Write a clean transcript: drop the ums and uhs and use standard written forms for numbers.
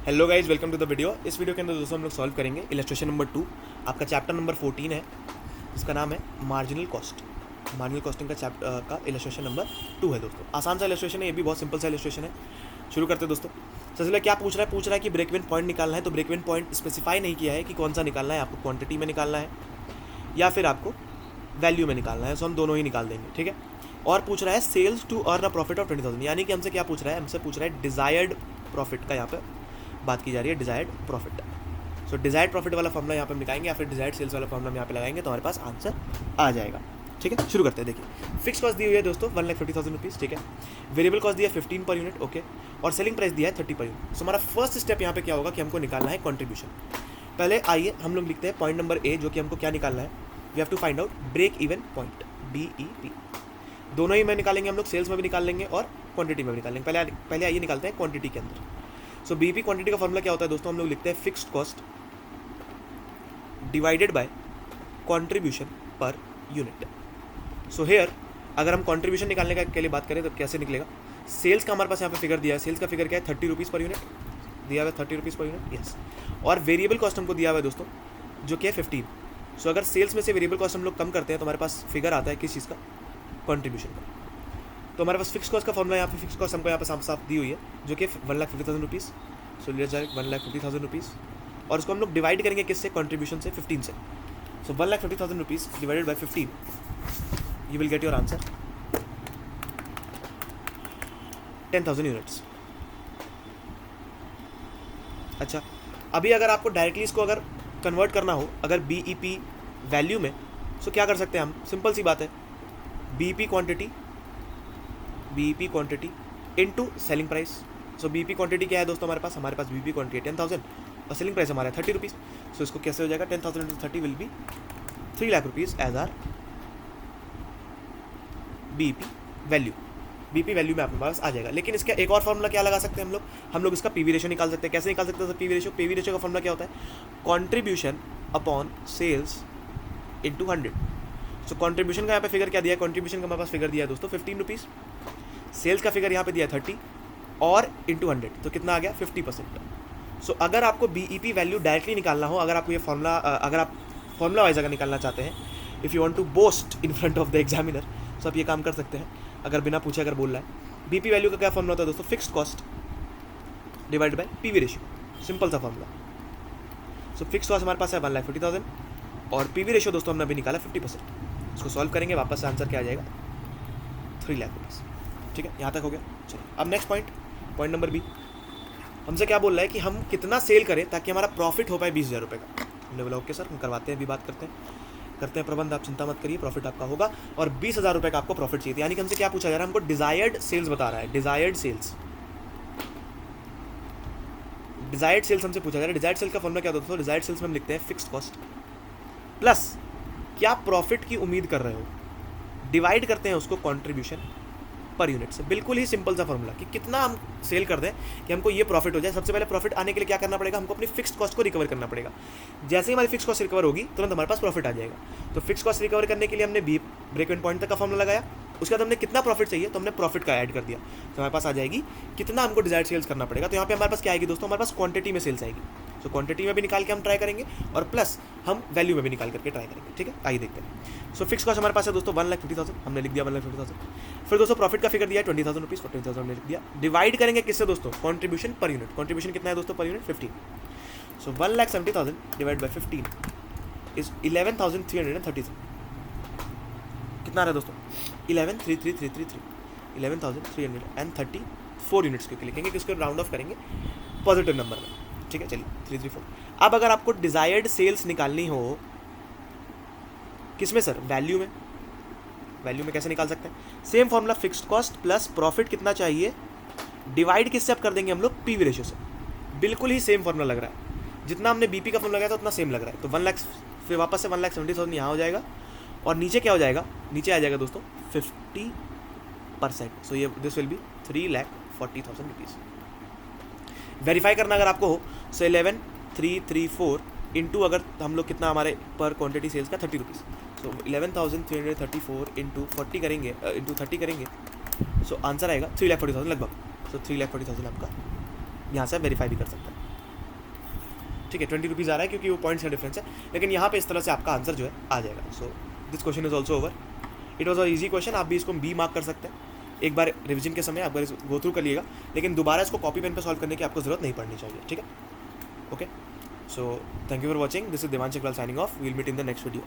Hello guys, welcome to the video. इस video के अंदर दोस्तों हम लोग सॉल्व करेंगे इलस्ट्रेशन नंबर 2। आपका चैप्टर नंबर 14 है, इसका नाम है मार्जिनल कॉस्ट। मार्जिनल कॉस्टिंग का चैप्टर का इलस्ट्रेशन नंबर 2 है दोस्तों। आसान सा इलस्ट्रेशन है, ये भी बहुत सिंपल सा इलस्ट्रेशन है। शुरू करते हैं दोस्तों। सबसे पहले क्या पूछ रहा है कि ब्रेक इवन पॉइंट निकालना है। तो ब्रेक इवन पॉइंट स्पेसिफाई नहीं किया है कि कौन सा निकालना है, आपको क्वांटिटी में निकालना है या फिर आपको वैल्यू में निकालना है। सो हम दोनों ही निकाल देंगे, ठीक है। और पूछ रहा है sales to earn a profit of 20,000, यानी कि हमसे क्या पूछ रहा है, हमसे पूछ रहा है डिजायर्ड प्रॉफिट का यहाँ पे बात की जा रही है, डिजायर्ड प्रॉफिट। सो डिजायर्ड प्रॉफिट वाला फॉर्मूला यहाँ पे हम लिखाएंगे या फिर डिजायर्ड सेल्स वाला फॉर्मूला हम यहाँ पे लगाएंगे तो हमारे पास आंसर आ जाएगा, ठीक है। शुरू करते हैं। देखिए, फिक्स कॉस्ट दी हुई है दोस्तों 1,50,000 रुपीज़, ठीक है। वेरिएबल कॉस्ट दिया है 15 पर यूनिट, ओके। और सेलिंग प्राइस दिया है 30 पर यूनिट। सो हमारा फर्स्ट स्टेप यहाँ पे क्या होगा कि हमको निकालना है कॉन्ट्रीब्यूशन। पहले आइए हम लोग लिखते हैं पॉइंट नंबर ए, जो कि हमको क्या निकालना है, we have to find out break even point, BEP। दोनों ही में निकालेंगे हम लोग, सेल्स में भी निकाल लेंगे और क्वांटिटी में भी निकालेंगे। पहले आइए निकालते हैं क्वांटिटी के अंदर। सो BEP क्वांटिटी का फॉर्मूला क्या होता है दोस्तों, हम लोग लिखते हैं fixed cost divided by contribution per unit. So here अगर हम कंट्रीब्यूशन निकालने का के लिए बात करें तो कैसे निकलेगा। सेल्स का हमारे पास यहाँ पे फिगर दिया है, सेल्स का फिगर क्या है 30 रुपीज़ पर यूनिट दिया हुआ है, 30 रुपीज़ पर यूनिट, यस। और वेरिएबल कॉस्ट हमको दिया हुआ है दोस्तों जो कि है 15। सो अगर सेल्स में से वेरिएबल कॉस्ट हम लोग कम करते हैं तो हमारे पास फिगर आता है किस चीज़ का, कंट्रीब्यूशन का। तो हमारे पास फिक्स कॉस्ट का फॉर्मूला यहाँ पे, फिक्स कॉस्ट हमको यहाँ पे साफ साफ दी हुई है जो कि 1,50,000 rupees. So let's direct 1,50,000 rupees और इसको हम लोग डिवाइड करेंगे किससे, कंट्रीब्यूशन से, 15 से। सो 1,50,000 rupees divided by 15, you will get your answer 10,000 units. अच्छा, अभी अगर आपको डायरेक्टली इसको अगर कन्वर्ट करना हो अगर BEP वैल्यू में, सो क्या कर सकते हैं हम, सिंपल सी बात है, BEP quantity into selling price. So BEP quantity क्या है दोस्तों हमारे पास BEP क्वांटिटी है 10,000 और सेलिंग प्राइस हमारा है 30 रुपीज़। सो इसको कैसे हो जाएगा, 10,000 into 30 will be 3 lakh rupees as our BEP value. BEP value में आपके पास आ जाएगा। लेकिन इसका एक और फॉर्मूला क्या लगा सकते हैं हम लोग इसका PV रेशियो निकाल सकते हैं। कैसे निकाल सकते हैं PV रेशियो का फॉर्मूला क्या होता है, कॉन्ट्रीब्यूशन अपॉन सेल्स इंटू 100। सो कॉन्ट्रीब्यूशन का यहाँ पे फिगर क्या दिया है, कॉन्ट्रीब्यूशन का हमारे पास फिगर दिया है दोस्तों 15 रुपीज़, सेल्स का फिगर यहाँ पे दिया है 30 और इंटू 100, तो कितना आ गया 50%। सो अगर आपको BEP वैल्यू डायरेक्टली निकालना हो, अगर आपको ये फॉर्मूला अगर आप फॉर्मूला वाइज अगर निकालना चाहते हैं, if you want to boast in front of the examiner, तो आप ये काम कर सकते हैं। अगर बिना पूछे अगर बोल रहा है, BEP वैल्यू का क्या फॉर्मूला होता है दोस्तों, fixed cost divide by PV ratio, simple सा फॉर्मूला। सो फिक्स कॉस्ट हमारे पास है 1,50,000 और PV रेशियो दोस्तों हमने अभी निकाला 50%। इसको सॉल्व करेंगे, वापस से आंसर क्या आ जाएगा 3 लाख रुपीज़, ठीक है। यहाँ तक हो गया। चलिए अब नेक्स्ट पॉइंट नंबर B। हमसे क्या बोल रहा है कि हम कितना सेल करें ताकि हमारा प्रॉफिट हो पाए 20,000 रुपये का। हमने बोला ओके सर, हम करवाते हैं, अभी बात करते हैं प्रबंध, आप चिंता मत करिए, प्रॉफिट आपका होगा और 20,000 रुपये का आपको प्रॉफिट चाहिए। यानी कि हमसे क्या पूछा जा रहा है, हमको डिजायर्ड सेल्स बता रहा है, डिजायर्ड सेल्स हमसे पूछा जा रहा है। डिजायर्ड सेल का फॉर्मूला क्या दोस्तों, डिजायर्ड सेल्स में हम लिखते हैं फिक्स्ड कॉस्ट प्लस क्या प्रॉफिट की उम्मीद कर रहे हो, डिवाइड करते हैं उसको कंट्रीब्यूशन पर यूनिट से। बिल्कुल ही सिंपल सा फॉर्मूला कि कितना हम सेल कर दें कि हमको ये प्रॉफिट हो जाए। सबसे पहले प्रॉफिट आने के लिए क्या करना पड़ेगा, हमको अपनी फिक्स्ड कॉस्ट को रिकवर करना पड़ेगा। जैसे ही हमारी फिक्स कॉस्ट रिकवर होगी तुरंत हमारे पास प्रॉफिट आ जाएगा। तो फिक्स कॉस्ट रिकवर करने के लिए हमने ब्रेक इवन पॉइंट तक का फॉर्मूला लगाया, उसके बाद हमने कितना प्रॉफिट चाहिए तो हमने प्रॉफिट का ऐड कर दिया, तो हमारे पास आ जाएगी कितना हमको डिजायर्ड सेल्स करना पड़ेगा। तो यहाँ पे हमारे पास क्या आएगी दोस्तों, हमारे पास क्वांटिटी में सेल्स आएगी। सो क्वांटिटी में भी निकाल के हम ट्राई करेंगे और प्लस हम वैल्यू में भी निकाल करके ट्राई करेंगे, ठीक है। आइए देखते हैं। सो फिक्स कॉस्ट हमारे पास है दोस्तों 1,50,000, हमने लिख दिया 1,50,000। फिर दोस्तों प्रॉफिट का फिगर दिया है 20,000 रुपीज़, 20,000 हमने लिख दिया। डिवाइड करेंगे किससे दोस्तों, कंट्रीब्यूशन पर यूनिट। कंट्रीब्यूशन कितना है दोस्तों per unit 15। So 1,70,000 divide by 15 is 11,333। कितना आ रहा है दोस्तों 11,33333 यूनिट्स क्योंकि लिखेंगे कि उसको राउंड ऑफ करेंगे पॉजिटिव नंबर में, ठीक है। चलिए 334। अब अगर आपको डिजायर्ड सेल्स निकालनी हो किसमें सर, वैल्यू में। वैल्यू में कैसे निकाल सकते हैं, same formula, fixed cost plus profit कितना चाहिए डिवाइड किससे अब कर देंगे हम लोग, PV रेशियो से। बिल्कुल ही सेम फॉर्मूला लग रहा है, जितना हमने BEP का फॉर्मूला लगाया था उतना सेम लग रहा है। तो 1 लाख, फिर वापस से 1,70,000 यहाँ हो जाएगा और नीचे क्या हो जाएगा, नीचे आ जाएगा दोस्तों 50%। सो ये this will be 3,40,000 rupees. Verify करना अगर आपको हो, सो 11,334 इंटू अगर हम लोग कितना हमारे पर क्वांटिटी सेल्स का 30 रुपीज़, सो 11,334 इंटू 40 करेंगे, इंटू 30 करेंगे, सो आंसर आएगा 3,40,000 लगभग। सो 3,40,000 आपका यहाँ से वेरीफाई भी कर सकते हैं। ठीक है, 20 रुपीज़ आ रहा है क्योंकि वो पॉइंट्स का डिफरेंस है, लेकिन यहाँ पे इस तरह से आपका आंसर जो है आ जाएगा. So this question is also over. It was a easy question, आप भी इसको बी मार्क कर सकते हैं. एक बार रिविजन के समय आप बार गो थ्रू कर लिएगा, लेकिन दोबारा इसको कॉपी पेन पर सॉल्व करने की आपको जरूरत नहीं पड़नी चाहिए. ठीक है, okay. So thank you for watching. This is Devansh Agrawal signing off. We'll meet in the next video.